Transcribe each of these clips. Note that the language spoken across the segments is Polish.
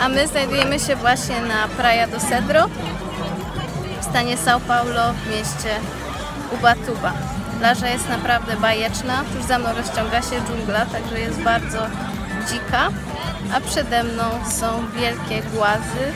A my znajdujemy się właśnie na Praia do Cedro w stanie São Paulo w mieście Ubatuba. Plaża jest naprawdę bajeczna, tuż za mną rozciąga się dżungla, także jest bardzo dzika, a przede mną są wielkie głazy.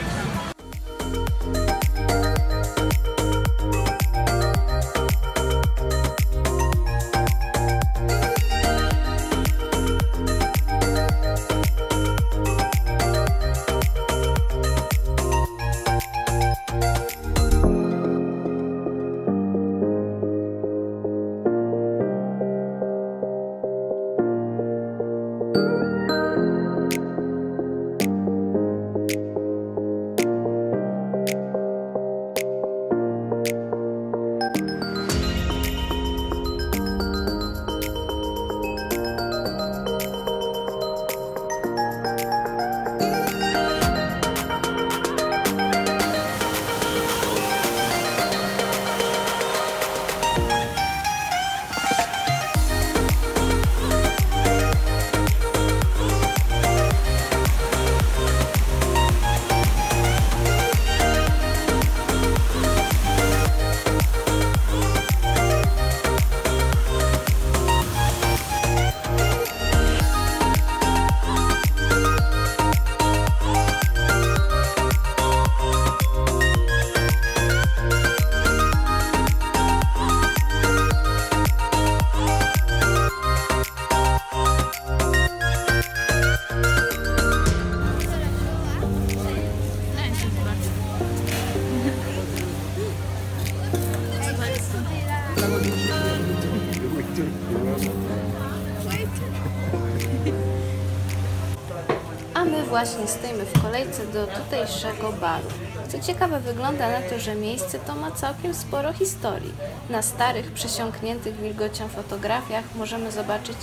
A my właśnie stoimy w kolejce do tutejszego baru. Co ciekawe, wygląda na to, że miejsce to ma całkiem sporo historii. Na starych, przesiąkniętych wilgocią fotografiach możemy zobaczyć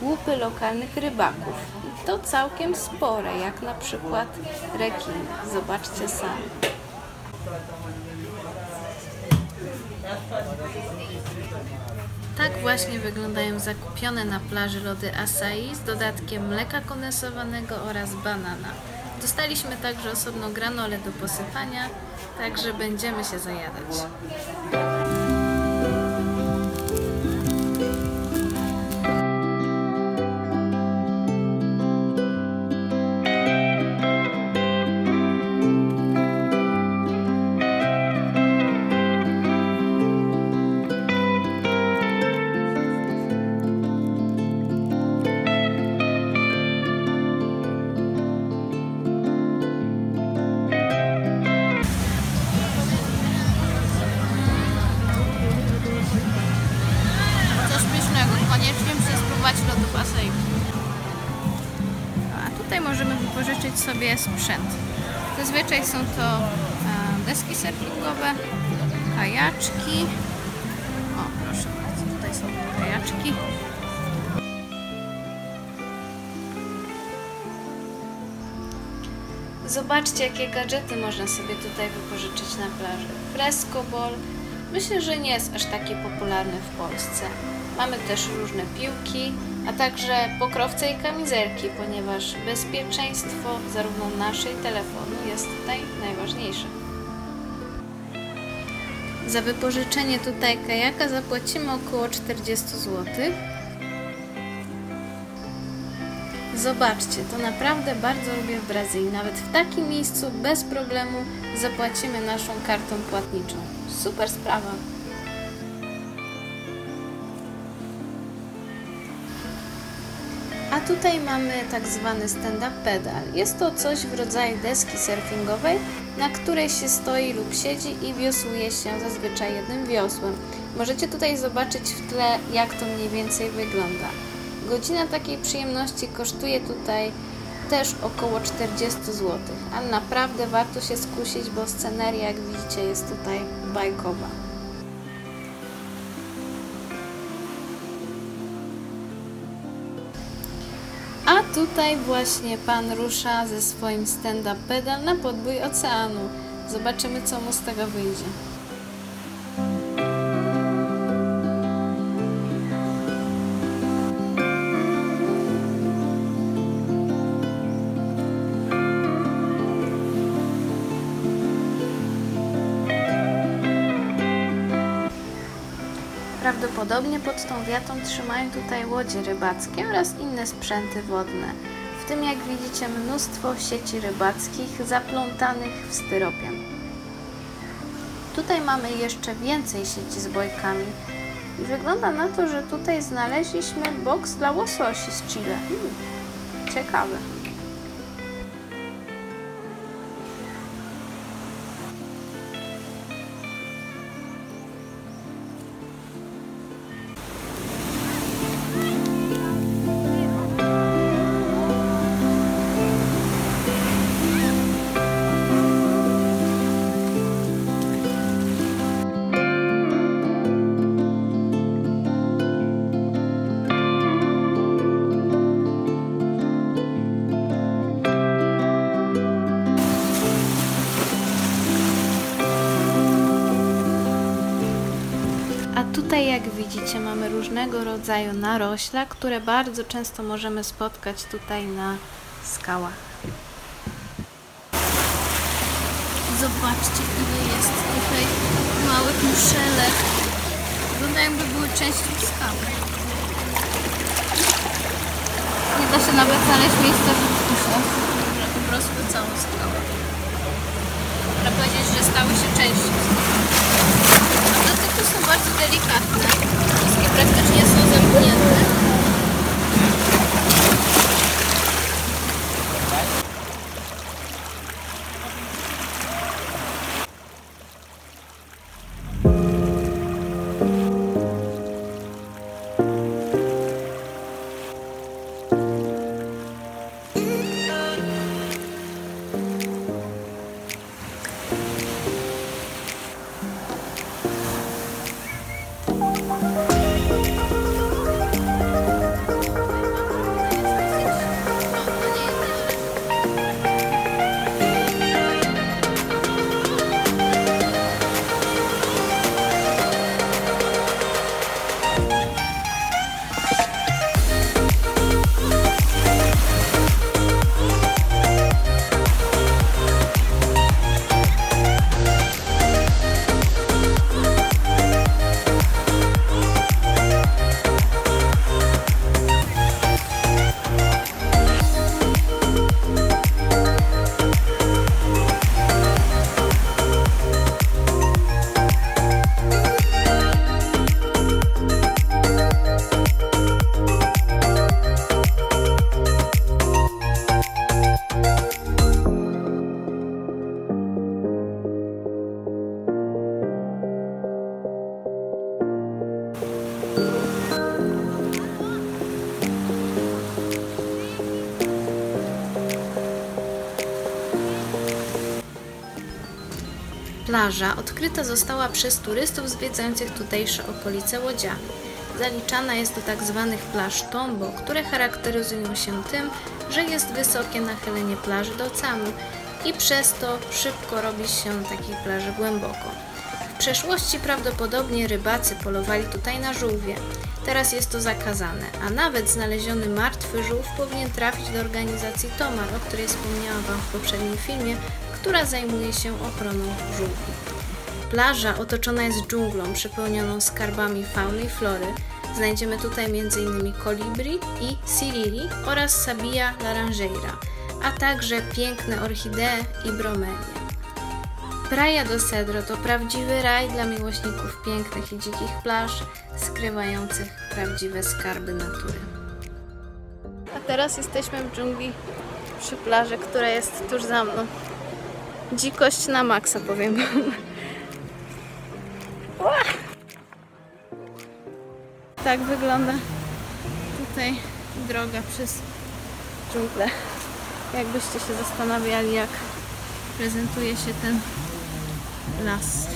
łupy lokalnych rybaków. I to całkiem spore, jak na przykład rekiny. Zobaczcie sami. Tak właśnie wyglądają zakupione na plaży lody acai z dodatkiem mleka kondensowanego oraz banana. Dostaliśmy także osobno granolę do posypania, także będziemy się zajadać. Koniecznie muszę spróbować lodów acai. A tutaj możemy wypożyczyć sobie sprzęt. Zazwyczaj są to deski surfingowe, kajaczki. O, proszę bardzo, tutaj są kajaczki. Zobaczcie, jakie gadżety można sobie tutaj wypożyczyć na plaży. Frescoball. Myślę, że nie jest aż taki popularny w Polsce. Mamy też różne piłki, a także pokrowce i kamizelki, ponieważ bezpieczeństwo zarówno nasze i telefonu jest tutaj najważniejsze. Za wypożyczenie tutaj kajaka zapłacimy około 40 zł. Zobaczcie, to naprawdę bardzo lubię w Brazylii. Nawet w takim miejscu bez problemu zapłacimy naszą kartą płatniczą. Super sprawa! A tutaj mamy tak zwany stand-up pedal. Jest to coś w rodzaju deski surfingowej, na której się stoi lub siedzi i wiosłuje się zazwyczaj jednym wiosłem. Możecie tutaj zobaczyć w tle, jak to mniej więcej wygląda. Godzina takiej przyjemności kosztuje tutaj też około 40 zł, ale naprawdę warto się skusić, bo sceneria, jak widzicie, jest tutaj bajkowa. A tutaj właśnie pan rusza ze swoim stand-up pedal na podbój oceanu. Zobaczymy, co mu z tego wyjdzie. Prawdopodobnie pod tą wiatą trzymają tutaj łodzie rybackie oraz inne sprzęty wodne. W tym, jak widzicie, mnóstwo sieci rybackich zaplątanych w styropian. Tutaj mamy jeszcze więcej sieci z bojkami i wygląda na to, że tutaj znaleźliśmy boks dla łososi z Chile. Ciekawe. Tutaj, jak widzicie, mamy różnego rodzaju narośla, które bardzo często możemy spotkać tutaj na skałach. Zobaczcie, ile jest tutaj małych muszelek. Wygląda, jakby były częścią skały. Nie da się nawet znaleźć miejsca, żeby puszczać, że po prostu całą skałę. Można powiedzieć, że stały się częścią skały. Dotyku są bardzo delikatne, wszystkie praktycznie są zamknięte. Plaża odkryta została przez turystów zwiedzających tutejsze okolice łodziami. Zaliczana jest do tzw. plaż Tombo, które charakteryzują się tym, że jest wysokie nachylenie plaży do oceanu i przez to szybko robi się takiej plaży głęboko. W przeszłości prawdopodobnie rybacy polowali tutaj na żółwie. Teraz jest to zakazane, a nawet znaleziony martwy żółw powinien trafić do organizacji Tomar, o której wspomniałam Wam w poprzednim filmie, która zajmuje się ochroną żółwi. Plaża otoczona jest dżunglą przepełnioną skarbami fauny i flory. Znajdziemy tutaj m.in. kolibri i siriri oraz sabia laranjeira, a także piękne orchidee i bromelie. Praia do Cedro to prawdziwy raj dla miłośników pięknych i dzikich plaż, skrywających prawdziwe skarby natury. A teraz jesteśmy w dżungli przy plaży, która jest tuż za mną. Dzikość na maksa, powiem wam. Tak wygląda tutaj droga przez dżunglę. Jakbyście się zastanawiali, jak prezentuje się ten las.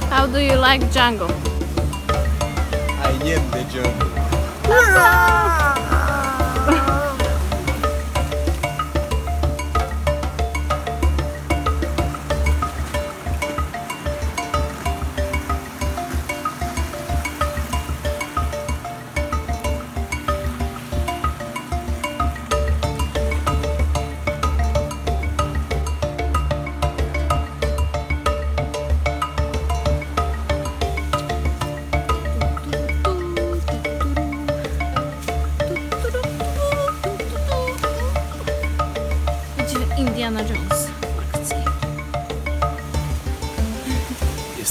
How do you like jungle? I am the jungle.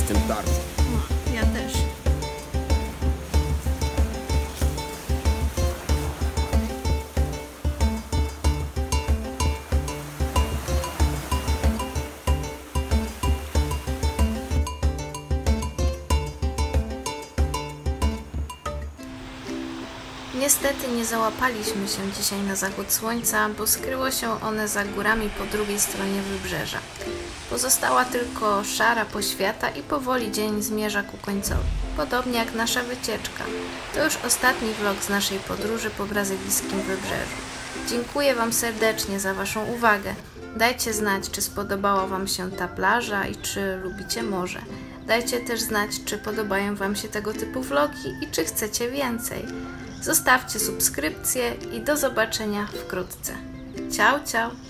tym bardzo. No, ja też. Niestety nie załapaliśmy się dzisiaj na zachód słońca, bo skryło się one za górami po drugiej stronie wybrzeża. Pozostała tylko szara poświata i powoli dzień zmierza ku końcowi. Podobnie jak nasza wycieczka. To już ostatni vlog z naszej podróży po brazylijskim wybrzeżu. Dziękuję Wam serdecznie za Waszą uwagę. Dajcie znać, czy spodobała Wam się ta plaża i czy lubicie morze. Dajcie też znać, czy podobają Wam się tego typu vlogi i czy chcecie więcej. Zostawcie subskrypcję i do zobaczenia wkrótce. Ciao, ciao!